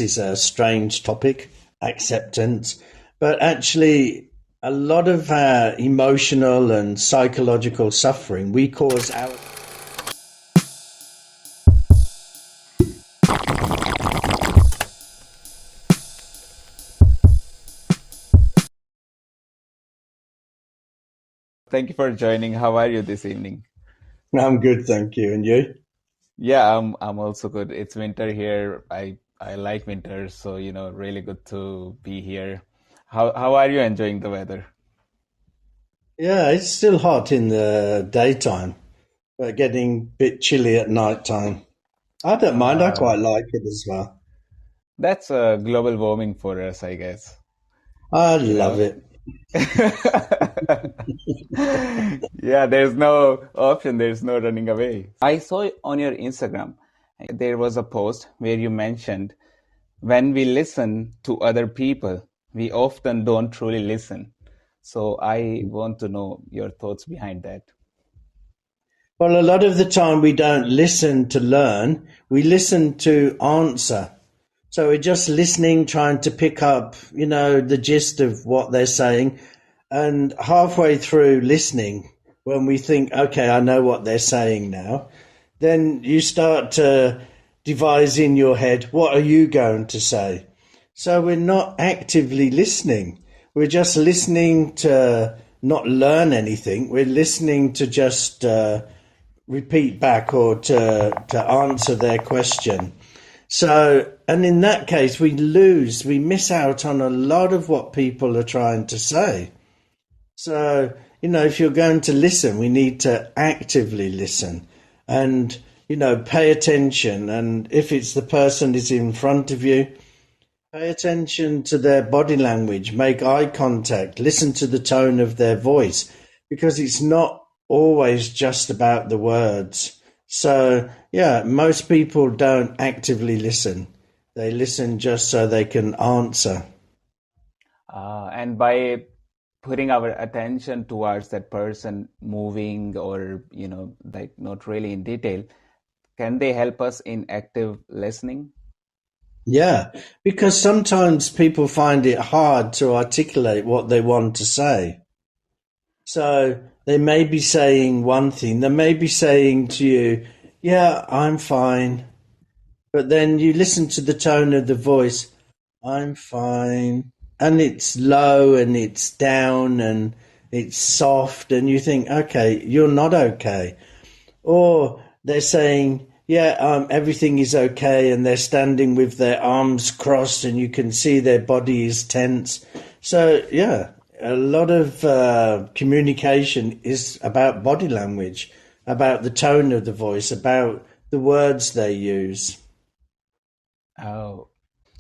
Is a strange topic, acceptance, but actually a lot of our emotional and psychological suffering we cause our. Thank you for joining. How are you this evening? I'm good, thank you. And you? Yeah, I'm also good. It's winter here. I like winter, so really good to be here. How are you enjoying the weather? Yeah, it's still hot in the daytime, but getting a bit chilly at night time. I don't mind, I Uh, quite like it as well. that's global warming for us, I guess. I You love know. it. Yeah, there's no option, there's no running away. I saw on your Instagram there was a post where you mentioned when we listen to other people, we often don't truly listen. So I want to know your thoughts behind that. Well, a lot of the time we don't listen to learn, we listen to answer. So we're just listening, trying to pick up, the gist of what they're saying. And halfway through listening, when we think, okay, I know what they're saying now, then you start to devise in your head, what are you going to say? So we're not actively listening. We're just listening to not learn anything. We're listening to just repeat back or to answer their question. So, and in that case, we miss out on a lot of what people are trying to say. So, if you're going to listen, we need to actively listen and, pay attention. And if it's the person is in front of you, pay attention to their body language, make eye contact, listen to the tone of their voice, because it's not always just about the words. So, yeah, most people don't actively listen. They listen just so they can answer. And by putting our attention towards that person moving or, like not really in detail, can they help us in active listening? Yeah, because sometimes people find it hard to articulate what they want to say. So they may be saying one thing, they may be saying to you, yeah, I'm fine. But then you listen to the tone of the voice, I'm fine. And it's low and it's down and it's soft. And you think, okay, you're not okay. Or they're saying, yeah, everything is okay. And they're standing with their arms crossed and you can see their body is tense. So, yeah, a lot of communication is about body language, about the tone of the voice, about the words they use. Oh,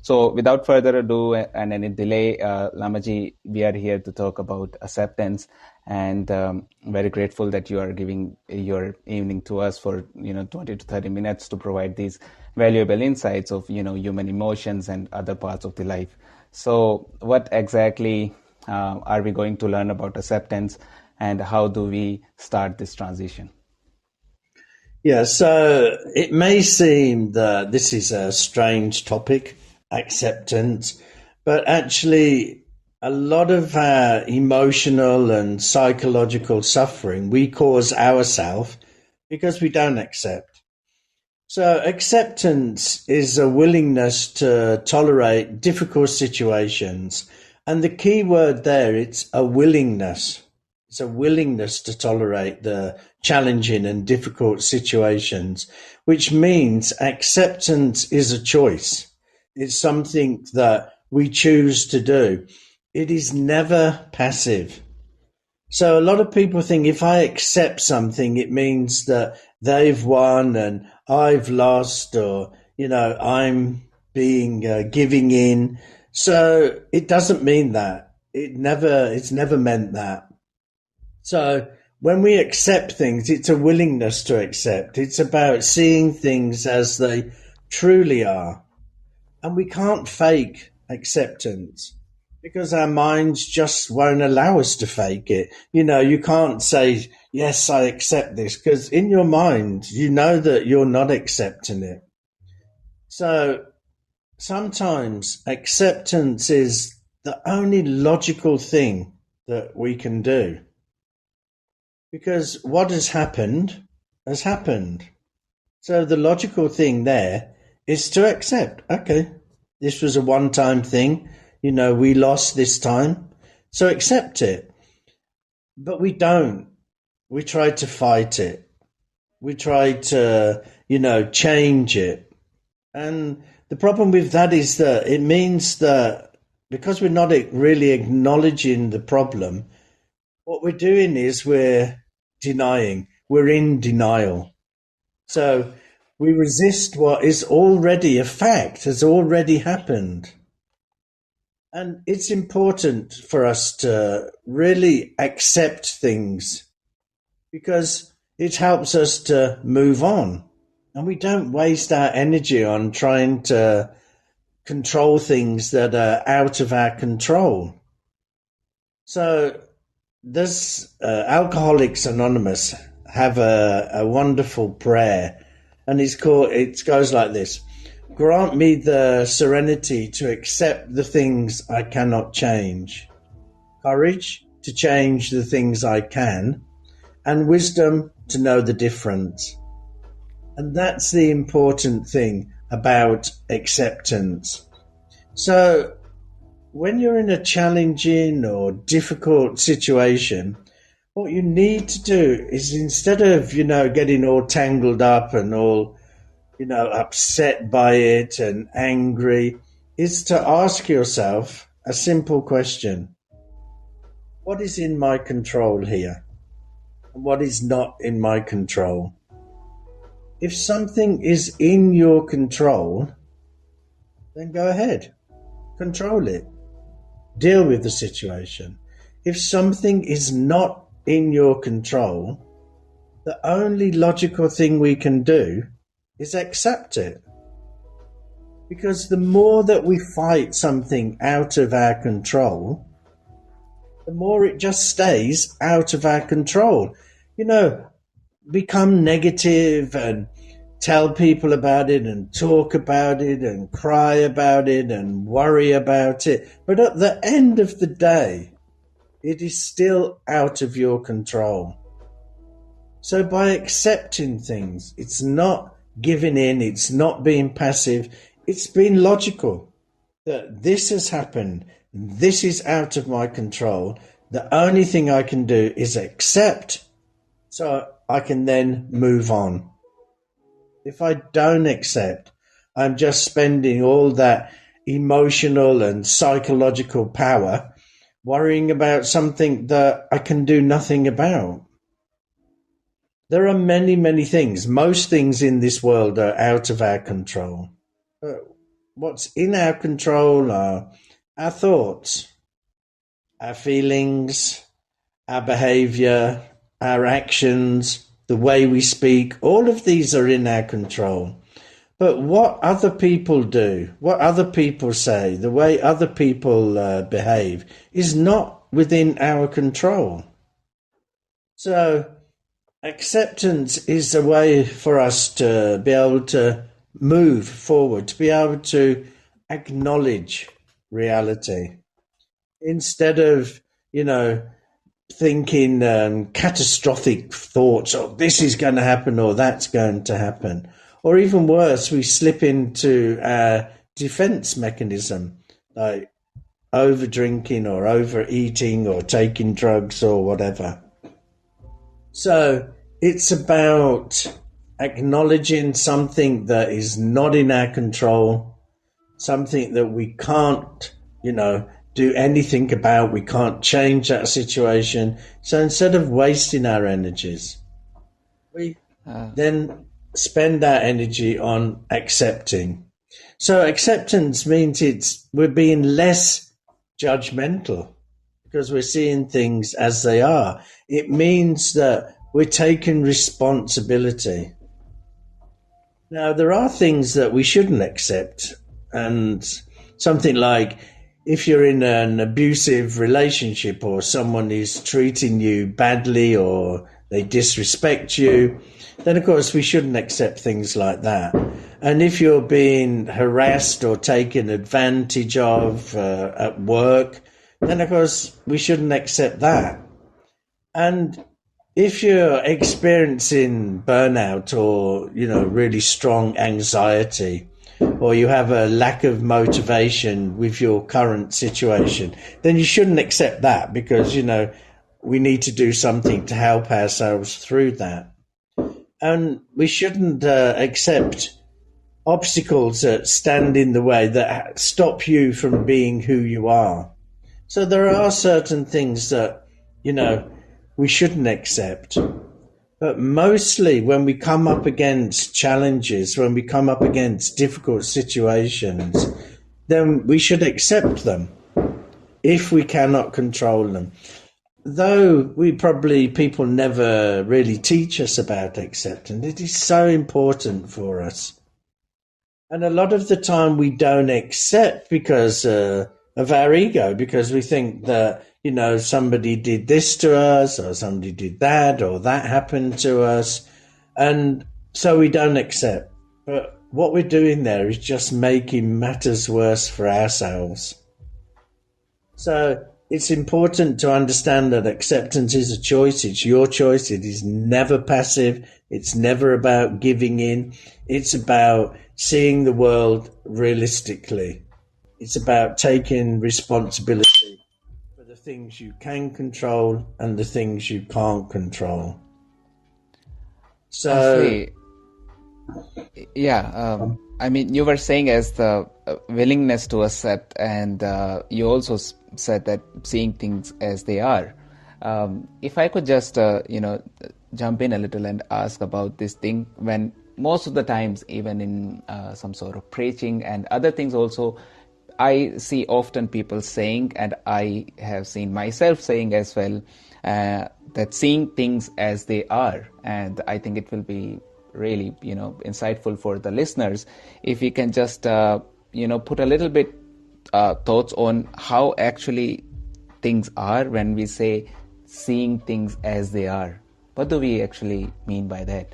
so without further ado and any delay, Lamaji, we are here to talk about acceptance, and very grateful that you are giving your evening to us for 20 to 30 minutes to provide these valuable insights of human emotions and other parts of the life. So, what exactly are we going to learn about acceptance, and how do we start this transition? Yeah, so it may seem that this is a strange topic, acceptance, but actually, a lot of our emotional and psychological suffering we cause ourselves because we don't accept. So, acceptance is a willingness to tolerate difficult situations. And the key word there, it's a willingness. It's a willingness to tolerate the challenging and difficult situations, which means acceptance is a choice. It's something that we choose to do. It is never passive. So a lot of people think if I accept something, it means that they've won and I've lost, or I'm being giving in. So it doesn't mean that. It's never meant that. So when we accept things, it's a willingness to accept. It's about seeing things as they truly are. And we can't fake acceptance because our minds just won't allow us to fake it. You can't say, yes, I accept this, because in your mind, you know that you're not accepting it. So sometimes acceptance is the only logical thing that we can do. Because what has happened has happened. So the logical thing there is to accept, okay, this was a one-time thing. We lost this time. So accept it. But we don't. We try to fight it. We try to, change it. And the problem with that is that it means that because we're not really acknowledging the problem, what we're doing is we're denying. We're in denial. So we resist what is already a fact, has already happened. And it's important for us to really accept things because it helps us to move on. And we don't waste our energy on trying to control things that are out of our control. So does Alcoholics Anonymous have a wonderful prayer, and it goes like this: grant me the serenity to accept the things I cannot change, courage to change the things I can, and wisdom to know the difference. And that's the important thing about acceptance. So when you're in a challenging or difficult situation, what you need to do is, instead of, getting all tangled up and all, upset by it and angry, is to ask yourself a simple question. What is in my control here? And what is not in my control? If something is in your control, then go ahead, control it, deal with the situation. If something is not in your control, the only logical thing we can do is accept it. Because the more that we fight something out of our control, the more it just stays out of our control. Become negative and tell people about it and talk about it and cry about it and worry about it. But at the end of the day, it is still out of your control. So by accepting things, it's not giving in, it's not being passive, it's being logical. That this has happened, this is out of my control. The only thing I can do is accept, so I can then move on. If I don't accept, I'm just spending all that emotional and psychological power worrying about something that I can do nothing about. There are many, many things. Most things in this world are out of our control. But what's in our control are our thoughts, our feelings, our behavior, our actions, the way we speak. All of these are in our control. But what other people do, what other people say, the way other people behave is not within our control. So acceptance is a way for us to be able to move forward, to be able to acknowledge reality instead of, thinking catastrophic thoughts, this is going to happen or that's going to happen. Or even worse, we slip into a defense mechanism, like over drinking or overeating or taking drugs or whatever. So it's about acknowledging something that is not in our control, something that we can't, do anything about. We can't change that situation. So instead of wasting our energies, we then spend our energy on accepting. So acceptance means we're being less judgmental because we're seeing things as they are. It means that we're taking responsibility. Now, there are things that we shouldn't accept, and something like if you're in an abusive relationship or someone is treating you badly or they disrespect you, then of course we shouldn't accept things like that. And if you're being harassed or taken advantage of at work, then of course we shouldn't accept that. And if you're experiencing burnout or, really strong anxiety, or you have a lack of motivation with your current situation, then you shouldn't accept that because, we need to do something to help ourselves through that. And we shouldn't accept obstacles that stand in the way that stop you from being who you are. So there are certain things that, we shouldn't accept. But mostly when we come up against challenges, when we come up against difficult situations, then we should accept them if we cannot control them. Though people never really teach us about acceptance, it is so important for us. And a lot of the time we don't accept because of our ego, because we think that, somebody did this to us or somebody did that or that happened to us. And so we don't accept. But what we're doing there is just making matters worse for ourselves. So it's important to understand that acceptance is a choice. It's your choice. It is never passive. It's never about giving in. It's about seeing the world realistically. It's about taking responsibility for the things you can control and the things you can't control. So, Actually, yeah, I mean, you were saying as the willingness to accept, and you also said that seeing things as they are. If I could just, jump in a little and ask about this thing, when most of the times, even in some sort of preaching and other things also, I see often people saying, and I have seen myself saying as well, that seeing things as they are. And I think it will be really, insightful for the listeners if we can just, put a little bit thoughts on how actually things are when we say seeing things as they are. What do we actually mean by that?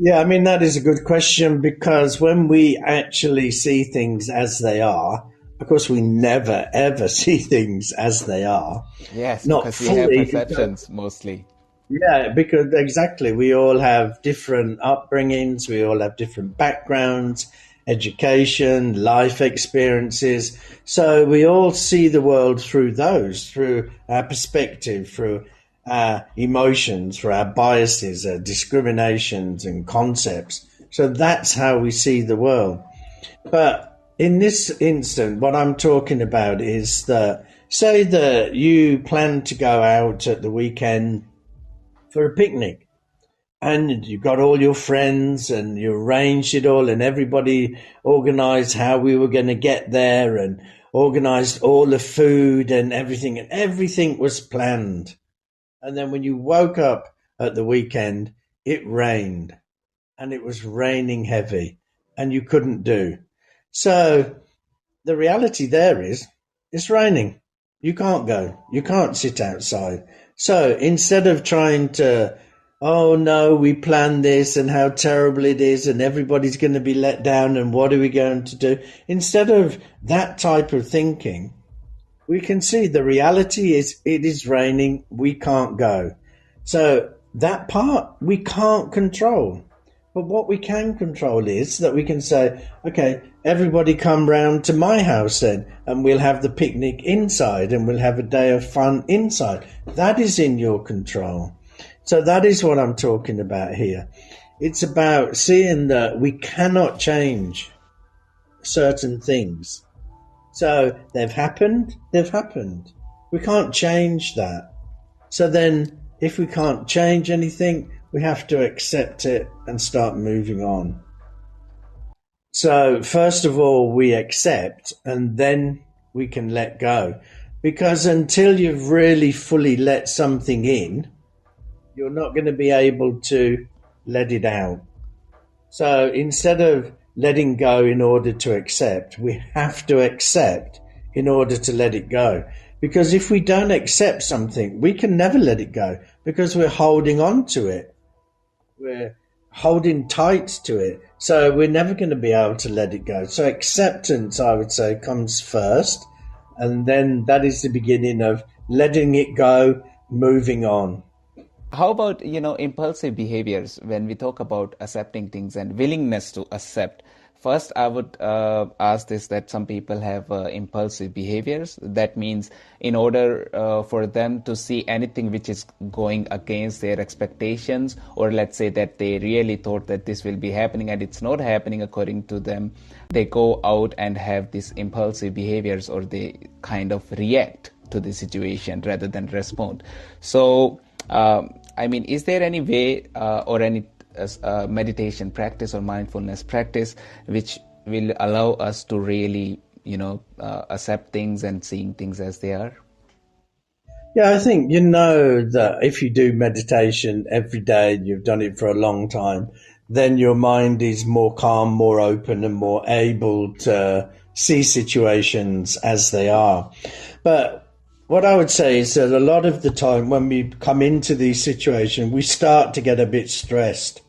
yeah, I mean, that is a good question because when we actually see things as they are, of course, we never ever see things as they are. Yes, Not because we have fully, because perceptions mostly. yeah, because exactly. We all have different upbringings, we all have different backgrounds, education, life experiences. So we all see the world through those, through our perspective, through our emotions, through our biases, our discriminations and concepts. So that's how we see the world. But in this instant, what I'm talking about is that say that you plan to go out at the weekend for a picnic and you got all your friends and you arranged it all and everybody organized how we were going to get there and organized all the food and everything was planned. And then when you woke up at the weekend, it rained and it was raining heavy and you couldn't do. So the reality there is it's raining. You can't go. You can't sit outside. So instead of trying to, oh no, we planned this and how terrible it is and everybody's going to be let down and what are we going to do? Instead of that type of thinking, we can see the reality is it is raining. We can't go. So that part we can't control. But what we can control is that we can say, okay, everybody come round to my house then, and we'll have the picnic inside and we'll have a day of fun inside. That is in your control. So that is what I'm talking about here. It's about seeing that we cannot change certain things. So they've happened. We can't change that. So then if we can't change anything, we have to accept it and start moving on. So first of all, we accept and then we can let go. Because until you've really fully let something in, you're not going to be able to let it out. So instead of letting go in order to accept, we have to accept in order to let it go. Because if we don't accept something, we can never let it go because we're holding on to it. We're holding tight to it. So we're never going to be able to let it go. So acceptance, I would say, comes first. And then that is the beginning of letting it go, moving on. How about, impulsive behaviors when we talk about accepting things and willingness to accept? First, I would ask this that some people have impulsive behaviors. That means in order for them to see anything which is going against their expectations, or let's say that they really thought that this will be happening and it's not happening according to them, they go out and have these impulsive behaviors, or they kind of react to the situation rather than respond. So, is there any way or any meditation practice or mindfulness practice which will allow us to really, accept things and seeing things as they are? Yeah, I think you know that if you do meditation every day and you've done it for a long time, then your mind is more calm, more open, and more able to see situations as they are. But what I would say is that a lot of the time when we come into these situations, we start to get a bit stressed.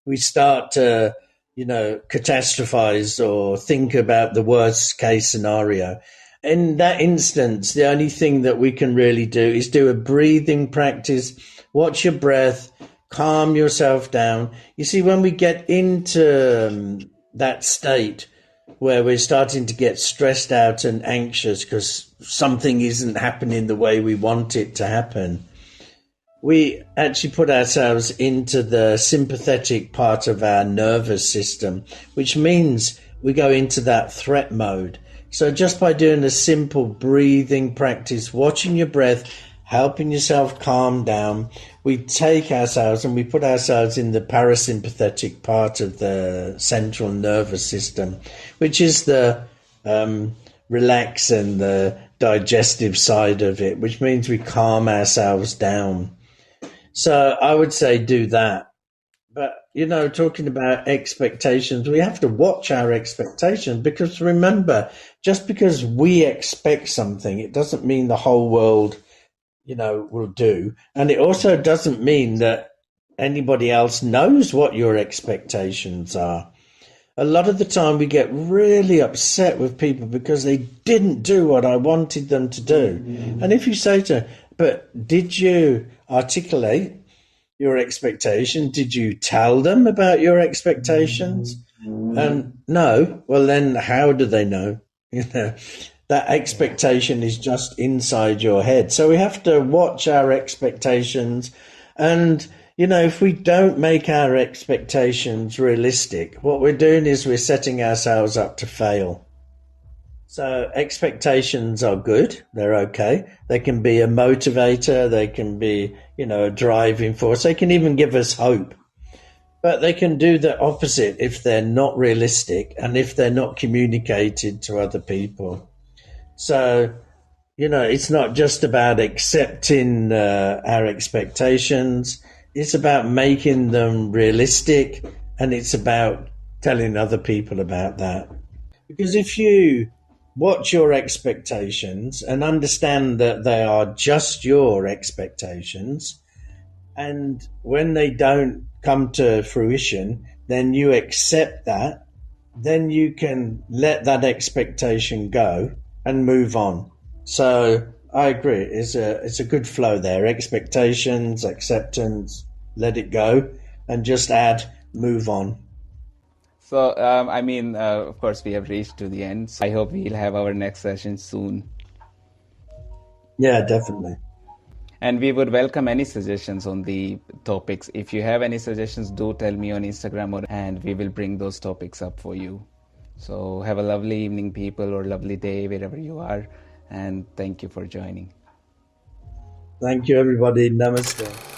We start to, catastrophize or think about the worst case scenario. In that instance, the only thing that we can really do is do a breathing practice, watch your breath, calm yourself down. You see, when we get into that state where we're starting to get stressed out and anxious because something isn't happening the way we want it to happen, we actually put ourselves into the sympathetic part of our nervous system, which means we go into that threat mode. So just by doing a simple breathing practice, watching your breath, helping yourself calm down, we take ourselves and we put ourselves in the parasympathetic part of the central nervous system, which is the relax and the digestive side of it, which means we calm ourselves down. So I would say do that. But, talking about expectations, we have to watch our expectations, because remember, just because we expect something, it doesn't mean the whole world, will do. And it also doesn't mean that anybody else knows what your expectations are. A lot of the time we get really upset with people because they didn't do what I wanted them to do. Mm-hmm. And if you say to them, but did you articulate your expectation? Did you tell them about your expectations? And no, well then how do they know? That expectation is just inside your head. So we have to watch our expectations. And, if we don't make our expectations realistic, what we're doing is we're setting ourselves up to fail. So expectations are good. They're okay. They can be a motivator. They can be, a driving force. They can even give us hope. But they can do the opposite if they're not realistic and if they're not communicated to other people. So, it's not just about accepting our expectations. It's about making them realistic, and it's about telling other people about that. Because if you watch your expectations and understand that they are just your expectations, and when they don't come to fruition, then you accept that, then you can let that expectation go and move on. So I agree. It's a good flow there. Expectations, acceptance, let it go, and just add, move on. So, of course, we have reached to the end. So I hope we'll have our next session soon. Yeah, definitely. And we would welcome any suggestions on the topics. If you have any suggestions, do tell me on Instagram, and we will bring those topics up for you. So have a lovely evening, people, or lovely day wherever you are. And thank you for joining. Thank you, everybody. Namaste.